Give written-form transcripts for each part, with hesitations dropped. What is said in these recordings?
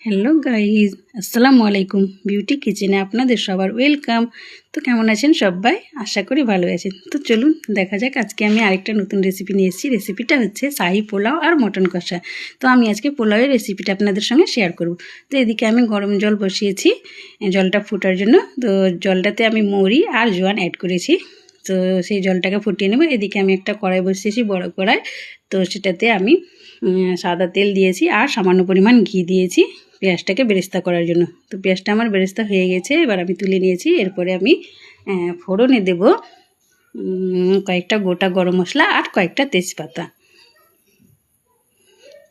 Hello guys, আসসালামু আলাইকুম। Beauty কিচেনে আপনাদের সবার ওয়েলকাম। তো কেমন আছেন সবাই? আশা করি ভালো আছেন। তো চলুন দেখা যাক, আজকে আমি আরেকটা নতুন রেসিপি নিয়ে এসেছি। রেসিপিটা হচ্ছে শাহি পোলাও আর মটন কষা। তো আমি আজকে পোলাওয়ের রেসিপিটা আপনাদের সঙ্গে শেয়ার করব। তো এদিকে আমি গরম জল বসিয়েছি জলটা ফোটার জন্য। তো জলটাতে আমি মৌরি আর জোয়ান অ্যাড করেছি। তো সেই জলটাকে ফুটিয়ে নেব। এদিকে আমি একটা কড়াই বসিয়েছি, বড় কড়াই। তো সেটাতে আমি সাদা তেল দিয়েছি আর সামান্য পরিমাণ ঘি দিয়েছি পেঁয়াজটাকে বেরেস্তা করার জন্য। তো পেঁয়াজটা আমার বেরেস্তা হয়ে গেছে, এবার আমি তুলে নিয়েছি। এরপরে আমি ফোড়নে দেব কয়েকটা গোটা গরম মশলা আর কয়েকটা তেজপাতা।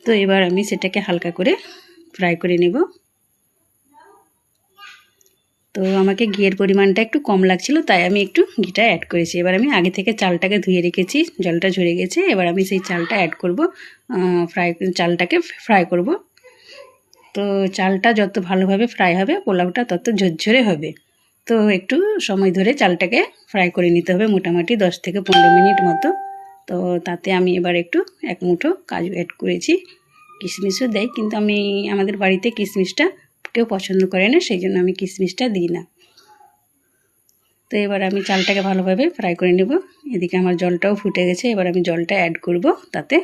তো এবার আমি সেটাকে হালকা করে ফ্রাই করে নেব। তো আমাকে ঘিয়ের পরিমাণটা একটু কম লাগছিল, তাই আমি একটু ঘিটা অ্যাড করেছি। এবার আমি আগে থেকে চালটাকে ধুয়ে রেখেছি, জলটা ঝরে গেছে। এবার আমি সেই চালটা অ্যাড করব, চালটাকে ফ্রাই করব। তো চালটা যত ভালোভাবে ফ্রাই হবে পোলাওটা তত ঝরঝরে হবে। তো একটু সময় ধরে চালটাকে ফ্রাই করে নিতে হবে, মোটামুটি 10 থেকে 15 মিনিট মতো। তো তাতে আমি এবার একটু এক মুঠো কাজু অ্যাড করেছি। কিশমিশও দেয়, কিন্তু আমাদের বাড়িতে কিশমিশটা কেউ পছন্দ করে না, সেই জন্য আমি কিশমিশটা দিই না। তো এবার আমি চালটাকে ভালোভাবে ফ্রাই করে নেব। এদিকে আমার জলটাও ফুটে গেছে, এবার আমি জলটা অ্যাড করব তাতে।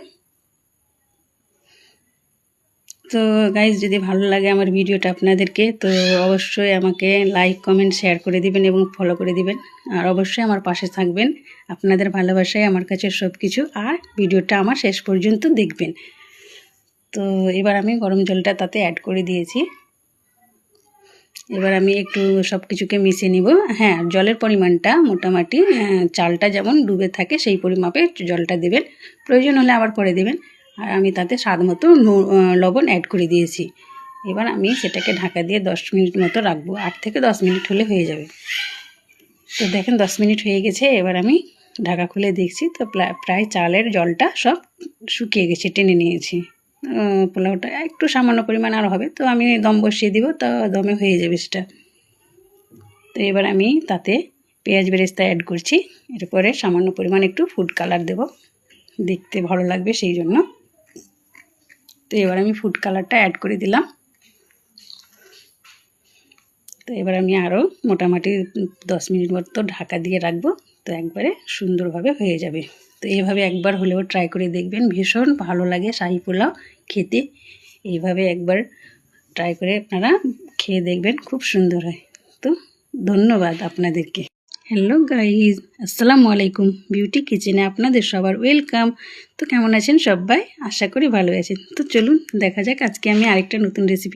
তো গাইজ, যদি ভালো লাগে আমার ভিডিওটা আপনাদেরকে, তো অবশ্যই আমাকে লাইক কমেন্ট শেয়ার করে দিবেন এবং ফলো করে দিবেন। আর অবশ্যই আমার পাশে থাকবেন। আপনাদের ভালোবাসায় আমার কাছে সব কিছু। আর ভিডিওটা আমার শেষ পর্যন্ত দেখবেন। তো এবার আমি গরম জলটা তাতে অ্যাড করে দিয়েছি। এবার আমি একটু সব কিছুকে মিশিয়ে নিব। হ্যাঁ, জলের পরিমাণটা মোটামুটি চালটা যেমন ডুবে থাকে সেই পরিমাপে জলটা দেবেন। প্রয়োজন হলে আবার পরে দেবেন। আর আমি তাতে স্বাদ মতো লবণ অ্যাড করে দিয়েছি। এবার আমি সেটাকে ঢাকা দিয়ে 10 মিনিট মতো রাখবো। 8 থেকে 10 মিনিট হলে হয়ে যাবে। তো দেখেন 10 মিনিট হয়ে গেছে। এবার আমি ঢাকা খুলে দেখছি, তো প্রায় চালের জলটা সব শুকিয়ে গেছে, টেনে নিয়েছি। পোলাওটা একটু সামান্য পরিমাণ আর হবে। তো আমি দম বসিয়ে দিব, তো দমে হয়ে যাবে সেটা। তো এবার আমি তাতে পেঁয়াজ বেরেস্তা অ্যাড করছি। এরপরে সামান্য পরিমাণ একটু ফুড কালার দেব, দেখতে ভালো লাগবে সেই জন্য। তো এবার আমি ফুড কালারটা অ্যাড করে দিলাম। তো এবার আমি আরও মোটামুটি 10 মিনিট মতো ঢাকা দিয়ে রাখবো। তো একবারে সুন্দরভাবে হয়ে যাবে। তো এইভাবে একবার হলেও ট্রাই করে দেখবেন, ভীষণ ভালো লাগে শাহি পোলাও খেতে। এইভাবে একবার ট্রাই করে আপনারা খেয়ে দেখবেন, খুব সুন্দর হয়। তো ধন্যবাদ আপনাদেরকে। হ্যালো গাইজ, আসসালামু আলাইকুম। বিউটি কিচেনে আপনাদের সবার ওয়েলকাম। তো কেমন আছেন সবাই? আশা করি ভালো আছেন। তো চলুন দেখা যাক, আজকে আমি আরেকটা নতুন রেসিপি